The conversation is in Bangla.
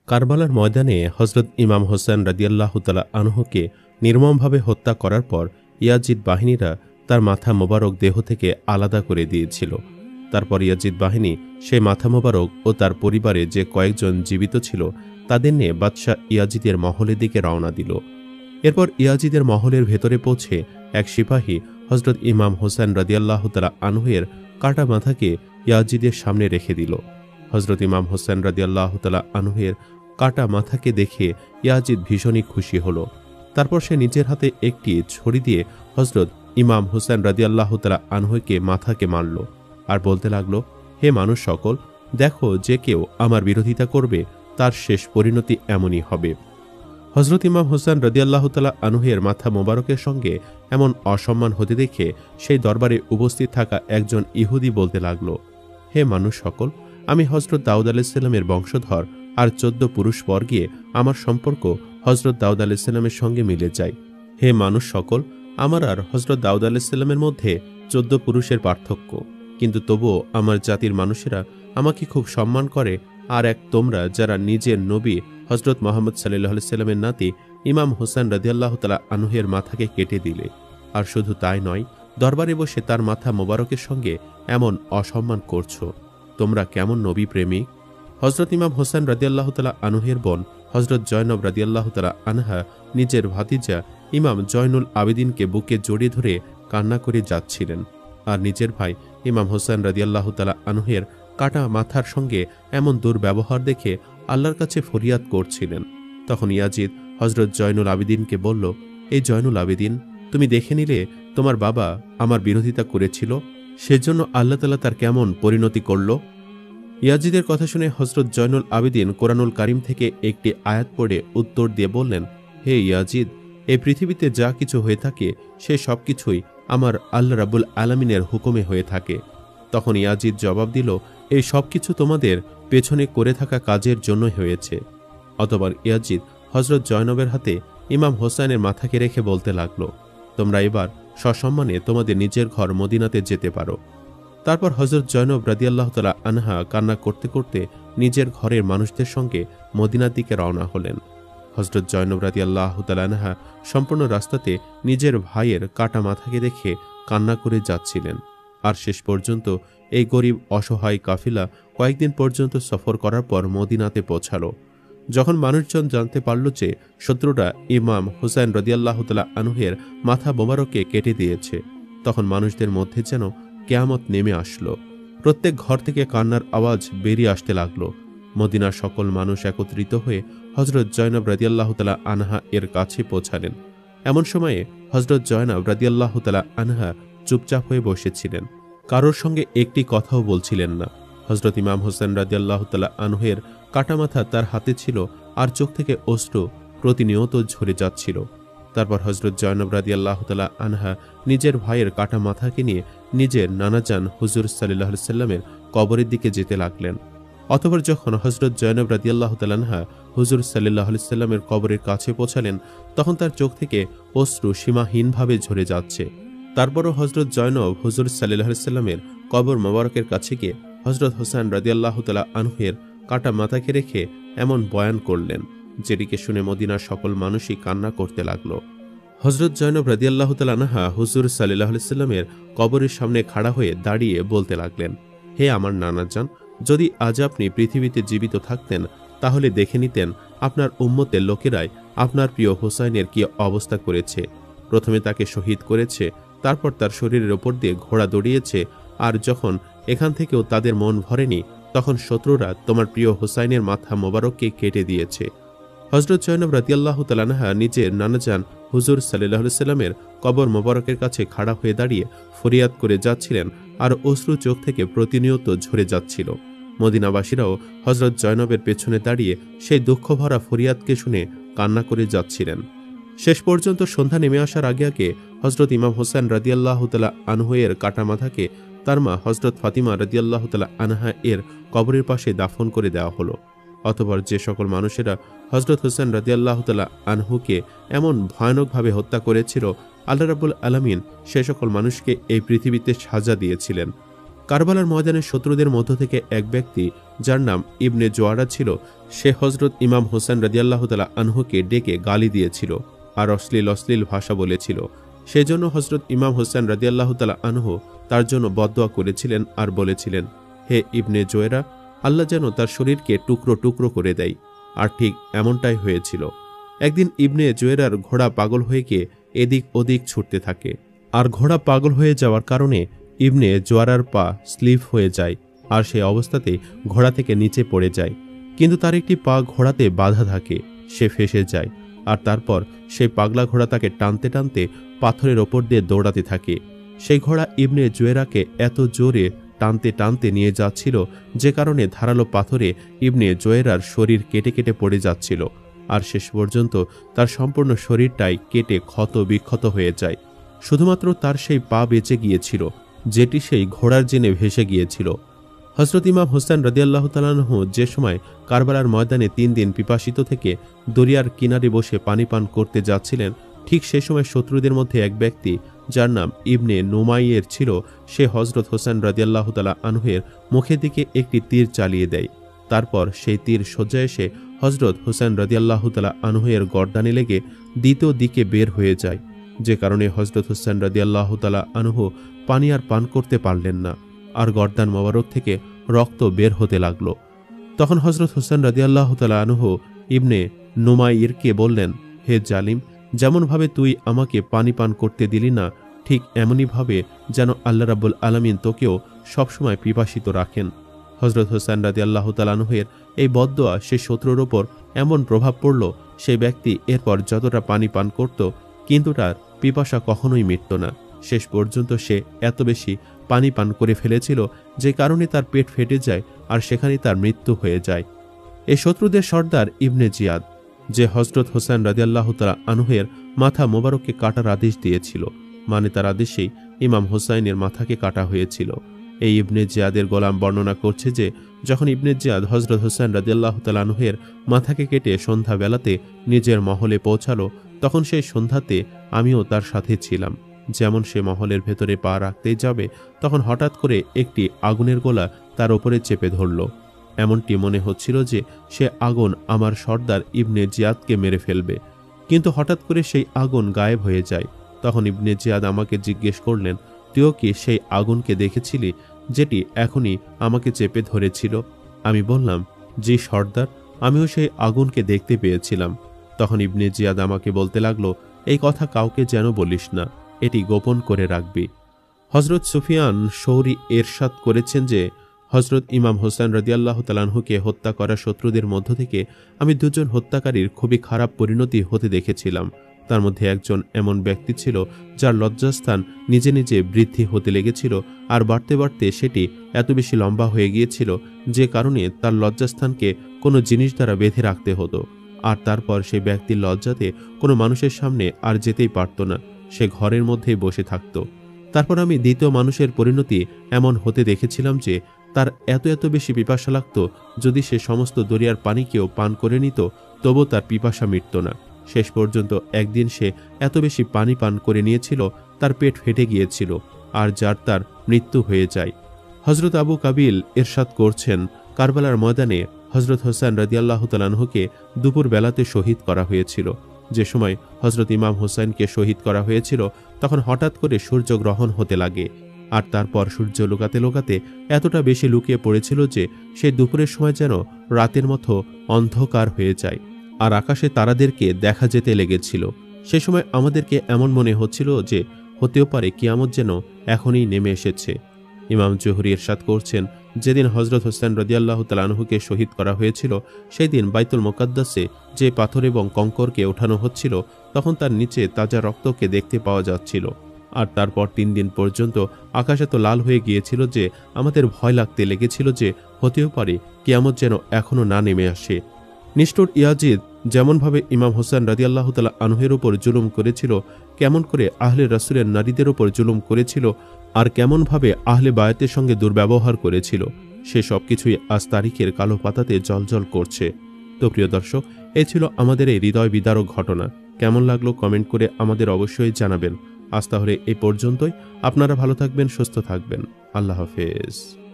কারবালার ময়দানে হজরত ইমাম হোসেন রাদিয়াল্লাহু তাআলা আনহুকে নির্মমভাবে হত্যা করার পর ইয়াজিদ বাহিনীরা তার মাথা মোবারক দেহ থেকে আলাদা করে দিয়েছিল। তারপর ইয়াজিদ বাহিনী সেই মাথা মোবারক ও তার পরিবারে যে কয়েকজন জীবিত ছিল তাদের নিয়ে বাদশাহ ইয়াজিদের মহলের দিকে রওনা দিল। এরপর ইয়াজিদের মহলের ভেতরে পৌঁছে এক সিপাহী হজরত ইমাম হোসেন রাদিয়াল্লাহু তাআলা আনহুয়ের কাটা মাথাকে ইয়াজিদের সামনে রেখে দিল। হজরত ইমাম হোসেন রাদিয়াল্লাহু তাআলা আনহুয়ের কাটা মাথাকে দেখে ইয়াজিদ ভীষণই খুশি হল। তারপর সে নিজের হাতে একটি ছড়ি দিয়ে হজরত ইমাম হোসেন রাদিয়াল্লাহু তাআলা আনহুকে মাথাকে মারল আর বলতে লাগল, হে মানুষ সকল, দেখো যে কেউ আমার বিরোধিতা করবে তার শেষ পরিণতি এমনই হবে। হজরত ইমাম হোসেন রাদিয়াল্লাহু তাআলা আনহুয়ের মাথা মোবারকের সঙ্গে এমন অসম্মান হতে দেখে সেই দরবারে উপস্থিত থাকা একজন ইহুদি বলতে লাগল, হে মানুষ সকল, আমি হজরত দাউদ আলাইহিস সালামের বংশধর, আর 14 পুরুষ পর গিয়ে আমার সম্পর্ক হজরত দাউদ আলাইহিস সালামের সঙ্গে মিলে যায়। হে মানুষ সকল, আমার আর হজরত দাউদ আলাইহিস সালামের মধ্যে 14 পুরুষের পার্থক্য, কিন্তু তবুও আমার জাতির মানুষেরা আমাকে খুব সম্মান করে। আর এক তোমরা যারা নিজের নবী হজরত মুহাম্মদ সাল্লাল্লাহু আলাইহি সাল্লামের নাতি ইমাম হোসেন রাদিয়াল্লাহু তাআলা আনহুয়ের মাথাকে কেটে দিলে, আর শুধু তাই নয়, দরবারে বসে তার মাথা মোবারকের সঙ্গে এমন অসম্মান করছো, তোমরা কেমন নবী প্রেমিক? হজরত ইমাম হোসেন রাদিয়াল্লাহু তাআলা আনহুয়ের বোন হজরত জয়নব রাদিয়াল্লাহু তাআলা আনহা নিজের ভাতিজা ইমাম জয়নুল আবেদিনকে বুকে জড়িয়ে ধরে কান্না করে যাচ্ছিলেন, আর নিজের ভাই ইমাম হোসেন রাদিয়াল্লাহু তাআলা আনহুয়ের কাটা মাথার সঙ্গে এমন দুর্ব্যবহার দেখে আল্লাহর কাছে ফরিয়াদ করছিলেন। তখন ইয়াজিদ হজরত জয়নুল আবেদিনকে বলল, এই জয়নুল আবেদিন, তুমি দেখে নিলে তোমার বাবা আমার বিরোধিতা করেছিল, সেজন্য আল্লাহ তাআলা তার কেমন পরিণতি করল। ইয়াজিদের কথা শুনে হজরত জয়নুল আবেদিন কোরআনুল কারীম থেকে একটি আয়াত পড়ে উত্তর দিয়ে বললেন, হে ইয়াজিদ, এই পৃথিবীতে যা কিছু হয়ে থাকে সে সব কিছুই আমার আল্লাহ রাব্বুল আলামিনের হুকুমে হয়ে থাকে। তখন ইয়াজিদ জবাব দিল, এই সব কিছু তোমাদের পেছনে করে থাকা কাজের জন্যই হয়েছে। অতঃপর ইয়াজিদ হজরত জয়নবের হাতে ইমাম হোসেনের মাথাকে রেখে বলতে লাগল, তোমরা এবার সসম্মানে তোমাদের নিজের ঘর মদিনাতে যেতে পারো। তারপর হজরত জয়নব রাদিয়াল্লাহু তাআলা আনহা কান্না করতে করতে নিজের ঘরের মানুষদের সঙ্গে মদিনার দিকে রওনা হলেন। হজরত জয়নব রাদিয়াল্লাহু তাআলা আনহা সম্পূর্ণ রাস্তাতে নিজের ভাইয়ের কাটা মাথাকে দেখে কান্না করে যাচ্ছিলেন। আর শেষ পর্যন্ত এই গরিব অসহায় কাফিলা কয়েকদিন পর্যন্ত সফর করার পর মদিনাতে পৌঁছালো। যখন মানুষজন জানতে পারল যে শত্রুরা ইমাম হুসাইন রাদিয়াল্লাহু তাআলা আনহুয়ের মাথা মোবারককে কেটে দিয়েছে, তখন মানুষদের মধ্যে যেন কিয়ামত নেমে আসলো। প্রত্যেক ঘর থেকে কান্নার আওয়াজ বেরিয়ে আসতে লাগলো। মদিনার সকল মানুষ একত্রিত হয়ে হজরত জয়নব রাদিয়াল্লাহু তাআলা আনহা এর কাছে পৌঁছালেন। এমন সময়ে হজরত জয়নব রাদিয়াল্লাহু তাআলা আনহা চুপচাপ হয়ে বসেছিলেন, কারোর সঙ্গে একটি কথাও বলছিলেন না। হজরত ইমাম হোসেন রাদিয়াল্লাহু তাআলা আনহুয়ের কাটা মাথা তার হাতে ছিল, আর চোখ থেকে অশ্রু প্রতিনিয়ত ঝরে যাচ্ছিল। তারপর হজরত জয়নব রাদিয়াল্লাহু তাআলা আনহা নিজের ভাইয়ের কাটা মাথাকে নিয়ে নিজের নানাজান হুজুর সাল্লাল্লাহু আলাইহি সাল্লামের কবরের দিকে যেতে লাগলেন। অতঃপর যখন হজরত জয়নব রাদিয়াল্লাহু তাআলা আনহা হুজুর সাল্লাল্লাহু আলাইহি সাল্লামের কবরের কাছে পৌঁছালেন, তখন তার চোখ থেকে অশ্রু সীমাহীনভাবে ঝরে যাচ্ছে। তারপরও হজরত জয়নব হুজুর সাল্লাল্লাহু আলাইহি সাল্লামের কবর মোবারকের কাছে গিয়ে হজরত হোসেন রাদিয়াল্লাহু তাআলা আনহুয়ের কাটা মাথাকে রেখে এমন বয়ান করলেন, যেটিকে শুনে মদিনার সকল মানুষই কান্না করতে লাগলো। হজরত জয়নব রাদিয়াল্লাহু তাআলা আনহা হুজুর সাল্লাল্লাহু আলাইহি সাল্লামের কবরের সামনে খাড়া হয়ে দাঁড়িয়ে বলতে লাগলেন, হে আমার নানাজান, যদি আজ আপনি পৃথিবীতে জীবিত থাকতেন তাহলে দেখে নিতেন আপনার উম্মতের লোকেরাই আপনার প্রিয় হোসাইনের কি অবস্থা করেছে। প্রথমে তাকে শহীদ করেছে, তারপর তার শরীরের ওপর দিয়ে ঘোড়া দৌড়িয়েছে, আর যখন এখান থেকেও তাদের মন ভরেনি তখন শত্রুরা তোমার প্রিয় হোসাইনের মাথা মোবারককে কেটে দিয়েছে। হজরত জয়নব রাদিয়াল্লাহু তাআলা আনহা নিজের নানাজান হুজুর সাল্লাল্লাহু আলাইহি সাল্লামের কবর মোবারকের কাছে খাড়া হয়ে দাঁড়িয়ে ফরিয়াদ করে যাচ্ছিলেন, আর অশ্রু চোখ থেকে প্রতিনিয়ত ঝরে যাচ্ছিল। মদিনাবাসীরাও হজরত জয়নবের পেছনে দাঁড়িয়ে সেই দুঃখ ভরা ফরিয়াদকে শুনে কান্না করে যাচ্ছিলেন। শেষ পর্যন্ত সন্ধ্যা নেমে আসার আগে আগে হজরত ইমাম হোসেন রাদিয়াল্লাহু তাআলা আনহুয়ের কাটা মাথাকে তার মা হজরত ফাতিমা রাদিয়াল্লাহু তাআলা আনহা এর কবরের পাশে দাফন করে দেওয়া হলো। অতঃপর যে সকল মানুষেরা হজরত হোসেন রাদিয়াল্লাহু তাআলা আনহুকে এমন ভয়ানকভাবে হত্যা করেছিল, আল্লাহ রাব্বুল আলামিন সে সকল মানুষকে এই পৃথিবীতে সাজা দিয়েছিলেন। কারবালার ময়দানের শত্রুদের মধ্য থেকে এক ব্যক্তি যার নাম ইবনে জোয়ারা ছিল, সে হজরত ইমাম হোসেন রাদিয়াল্লাহু তাআলা আনহুকে ডেকে গালি দিয়েছিল আর অশ্লীল ভাষা বলেছিল। সেজন্য হজরত ইমাম হোসেন রাদিয়াল্লাহু তাআলা আনহু তার জন্য বদদোয়া করেছিলেন আর বলেছিলেন, হে ইবনে জোয়েরা, আল্লাহ যেন তার শরীরকে টুকরো টুকরো করে দেয়। আর ঠিক এমনটাই হয়েছিল। একদিন ইবনে জোয়েরার ঘোড়া পাগল হয়ে গিয়ে এদিক ওদিক ছুটতে থাকে, আর ঘোড়া পাগল হয়ে যাওয়ার কারণে ইবনে জোয়ারার পা স্লিপ হয়ে যায় আর সেই অবস্থাতেই ঘোড়া থেকে নিচে পড়ে যায়। কিন্তু তার একটি পা ঘোড়াতে বাধা থাকে, সে ফেসে যায়। আর তারপর সেই পাগলা ঘোড়া তাকে টানতে টানতে পাথরের ওপর দিয়ে দৌড়াতে থাকে। সেই ঘোড়া ইবনে জোয়েরাকে এত জোরে টানতে টানতে নিয়ে যাচ্ছিল যে কারণে ধারালো পাথরে ইবনে জোয়েরার শরীর কেটে কেটে পড়ে যাচ্ছিল, আর শেষ পর্যন্ত তার সম্পূর্ণ শরীরটাই কেটে ক্ষত বিক্ষত হয়ে যায়। শুধুমাত্র তার সেই পা বেঁচে গিয়েছিল, যেটি সেই ঘোড়ার জেনে ভেসে গিয়েছিল। হজরত ইমাম হোসেন রাদিয়াল্লাহু তাআলা আনহু যে সময় কারবালার ময়দানে 3 দিন পিপাসিত থেকে দরিয়ার কিনারে বসে পানি পান করতে যাচ্ছিলেন, ঠিক সে সময় শত্রুদের মধ্যে এক ব্যক্তি যার নাম ইবনে নুমাইয়ের ছিল, সে হজরত হোসেন রাদিয়াল্লাহু তাআলা আনহুর মুখের দিকে একটি তীর চালিয়ে দেয়। তারপর সেই তীর সোজা এসে হজরত হোসেন রাদিয়াল্লাহু তাআলা আনহুর গর্দানে লেগে দ্বিতীয় দিকে বের হয়ে যায়, যে কারণে হজরত হোসেন রাদিয়াল্লাহু তাআলা আনহু পানি আর পান করতে পারলেন না, আর গর্দান মোবারক থেকে রক্ত বের হতে লাগলো। তখন হজরত হোসেন রাদিয়াল্লাহু তাআলা আনহু ইবনে নুমাইরকে বললেন, হে জালিম, যেমনভাবে তুই আমাকে পানি পান করতে দিলি না, ঠিক এমনইভাবে যেন আল্লাহ রাব্বুল আলামিন তোকেও সবসময় পিপাসিত রাখেন। হজরত হোসেন রাদিয়াল্লাহু তাআলা আনহুর এই বদদোয়া সে শত্রুর ওপর এমন প্রভাব পড়ল, সেই ব্যক্তি এরপর যতটা পানি পান করত কিন্তু তার পিপাসা কখনোই মিটত না। শেষ পর্যন্ত সে এত বেশি পানি পান করে ফেলেছিল যে কারণে তার পেট ফেটে যায় আর সেখানেই তার মৃত্যু হয়ে যায়। এই শত্রুদের সর্দার ইবনে জিয়াদ, যে হজরত হোসেন রাদিয়াল্লাহু তাআলা আনহুর মাথা মোবারককে কাটার আদেশ দিয়েছিল, মানে তার আদেশেই ইমাম হোসাইনের মাথাকে কাটা হয়েছিল। এই ইবনে জিয়াদের গোলাম বর্ণনা করছে যে যখন ইবনে জিয়াদ হজরত হোসেন রাদিয়াল্লাহু তাআলা আনহুর মাথাকে কেটে সন্ধ্যাবেলাতে নিজের মহলে পৌঁছালো, তখন সেই সন্ধ্যাতে আমিও তার সাথে ছিলাম। যেমন সে মহলের ভেতরে পা রাখতেই যাবে, তখন হঠাৎ করে একটি আগুনের গোলা তার ওপরে চেপে ধরল। এমনটি মনে হচ্ছিল যে সে আগুন আমার সর্দার ইবনে জিয়াদকে মেরে ফেলবে, কিন্তু হঠাৎ করে সেই আগুন গায়েব হয়ে যায়। তখন ইবনে জিয়াদ আমাকে জিজ্ঞেস করলেন, তুইও কি সেই আগুনকে দেখেছিলি যেটি এখনই আমাকে চেপে ধরেছিল? আমি বললাম, জি সর্দার, আমিও সেই আগুনকে দেখতে পেয়েছিলাম। তখন ইবনে জিয়াদ আমাকে বলতে লাগলো, এই কথা কাউকে যেন বলিস না, এটি গোপন করে রাখবি। হজরত সুফিয়ান সৌরি এরশাদ করেছেন যে হজরত ইমাম হোসেন রাদিয়াল্লাহু তাআলা আনহুকে হত্যা করা শত্রুদের মধ্য থেকে আমি দুজন হত্যাকারীর খুবই খারাপ পরিণতি হতে দেখেছিলাম। তার মধ্যে একজন এমন ব্যক্তি ছিল যার লজ্জাস্থান নিজে নিজে বৃদ্ধি হতে লেগেছিল, আর বাড়তে বাড়তে সেটি এত বেশি লম্বা হয়ে গিয়েছিল যে কারণে তার লজ্জাস্থানকে কোনো জিনিস দ্বারা বেঁধে রাখতে হতো। আর তারপর সেই ব্যক্তির লজ্জাতে কোনো মানুষের সামনে আর যেতেই পারত না, সে ঘরের মধ্যেই বসে থাকত। তারপর আমি দ্বিতীয় মানুষের পরিণতি এমন হতে দেখেছিলাম যে তার এত বেশি পিপাসা লাগত, যদি সে সমস্ত দরিয়ার পানিকেও পান করে নিত তবু তার পিপাসা মিটত না। শেষ পর্যন্ত একদিন সে এত বেশি পানি পান করে নিয়েছিল তার পেট ফেটে গিয়েছিল, আর যার তার মৃত্যু হয়ে যায়। হজরত আবু কাবিল এরশাদ করছেন, কারবালার ময়দানে হজরত হোসেন রাদিয়াল্লাহু তাআলা আনহুকে দুপুর বেলাতে শহীদ করা হয়েছিল। যে সময় হজরত ইমাম হোসেনকে শহীদ করা হয়েছিল তখন হঠাৎ করে সূর্যগ্রহণ হতে লাগে, আর তারপর সূর্য লুকাতে লুকাতে এতটা বেশি লুকিয়ে পড়েছিল যে সেই দুপুরের সময় যেন রাতের মতো অন্ধকার হয়ে যায়, আর আকাশে তারাদেরকে দেখা যেতে লেগেছিল। সে সময় আমাদেরকে এমন মনে হচ্ছিল যে হতেও পারে কিয়ামত যেন এখনই নেমে এসেছে। ইমাম জোহরি ইরশাদ করছেন, যেদিন হজরত হোসেন রাদিয়াল্লাহু তাআলা আনহুকে শহীদ করা হয়েছিল সেই দিন বাইতুল মুকাদ্দাসে যে পাথর এবং কঙ্করকে ওঠানো হচ্ছিল তখন তার নিচে তাজা রক্তকে দেখতে পাওয়া যাচ্ছিল। আর তারপর 3 দিন পর্যন্ত আকাশ এত লাল হয়ে গিয়েছিল যে আমাদের ভয় লাগতে লেগেছিল যে হতেও পারে কিয়ামত যেন এখনো না নেমে আসে। নিষ্ঠুর ইয়াজিদ যেমনভাবে ইমাম হোসেন রাদিয়াল্লাহু তাআলা আনহুর উপর জুলুম করেছিল, কেমন করে আহলে রাসূলের নারীদের উপর জুলুম করেছিল, আর কেমনভাবে আহলে বায়াতের সঙ্গে দুর্ব্যবহার করেছিল, সে সব কিছুই আজ তারিখের কালো পাতাতে জলজল করছে। তো প্রিয় দর্শক, এই ছিল আমাদের এই হৃদয় বিদারক ঘটনা। কেমন লাগলো কমেন্ট করে আমাদের অবশ্যই জানাবেন। আজ তাহলে এই পর্যন্তই। আপনারা ভালো থাকবেন, সুস্থ থাকবেন। আল্লাহ হাফেজ।